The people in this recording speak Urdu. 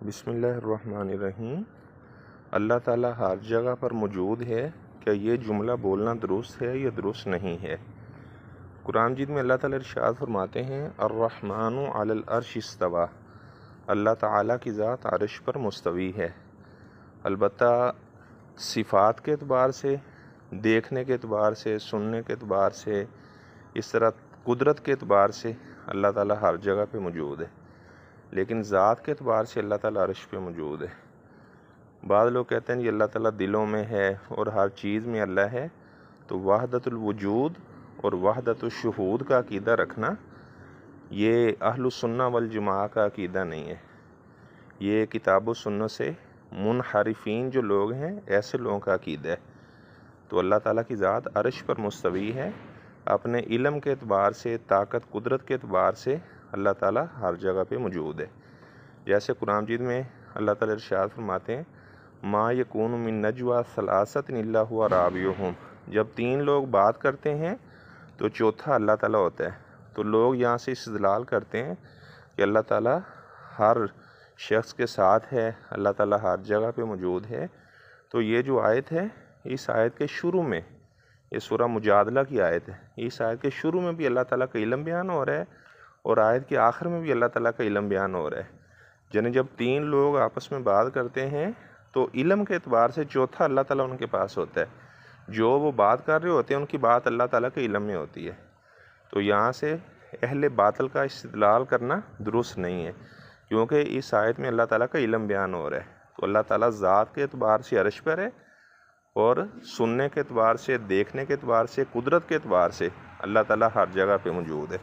بسم اللہ الرحمن الرحیم۔ اللہ تعالیٰ ہر جگہ پر موجود ہے، کیا یہ جملہ بولنا درست ہے یا درست نہیں ہے؟ قرآن مجید میں اللہ تعالیٰ ارشاد فرماتے ہیں الرحمن علی العرش استویٰ، اللہ تعالیٰ کی ذات عرش پر مستوی ہے۔ البتہ صفات کے اعتبار سے، دیکھنے کے اعتبار سے، سننے کے اعتبار سے، اس طرح قدرت کے اعتبار سے اللہ تعالیٰ ہر جگہ پہ موجود ہے، لیکن ذات کے اعتبار سے اللہ تعالیٰ عرش پہ موجود ہے۔ بعض لوگ کہتے ہیں کہ اللہ تعالیٰ دلوں میں ہے اور ہر چیز میں اللہ ہے، تو وحدت الوجود اور وحدت الشہود کا عقیدہ رکھنا یہ اہل السنہ والجماعہ کا عقیدہ نہیں ہے۔ یہ کتاب و سنت سے منحرفین جو لوگ ہیں، ایسے لوگوں کا عقیدہ ہے۔ تو اللہ تعالیٰ کی ذات عرش پر مستوی ہے، اپنے علم کے اعتبار سے، طاقت قدرت کے اعتبار سے اللہ تعالیٰ ہر جگہ پہ موجود ہے۔ جیسے قرآن مجید میں اللہ تعالیٰ ارشاد فرماتے ہیں ما یکون من نجویٰ ثلاثۃ الا هو رابعہم، جب تین لوگ بات کرتے ہیں تو چوتھا اللہ تعالیٰ ہوتا ہے۔ تو لوگ یہاں سے استدلال کرتے ہیں کہ اللہ تعالیٰ ہر شخص کے ساتھ ہے، اللہ تعالیٰ ہر جگہ پہ موجود ہے۔ تو یہ جو آیت ہے، اس آیت کے شروع میں، یہ سورہ مجادلہ کی آیت ہے، اس آیت کے شروع میں بھی اللہ تعالیٰ کا علم بیان ہو رہا ہے اور آیت کے آخر میں بھی اللہ تعالیٰ کا علم بیان ہو رہا ہے۔ یعنی جب تین لوگ آپس میں بات کرتے ہیں تو علم کے اعتبار سے چوتھا اللہ تعالیٰ ان کے پاس ہوتا ہے۔ جو وہ بات کر رہے ہوتے ہیں ان کی بات اللہ تعالیٰ کے علم میں ہوتی ہے۔ تو یہاں سے اہل باطل کا استدلال کرنا درست نہیں ہے، کیونکہ اس آیت میں اللہ تعالیٰ کا علم بیان ہو رہا ہے۔ تو اللہ تعالیٰ ذات کے اعتبار سے عرش پر ہے، اور سننے کے اعتبار سے، دیکھنے کے اعتبار سے، قدرت کے اعتبار سے اللہ تعالیٰ ہر جگہ پہ موجود ہے۔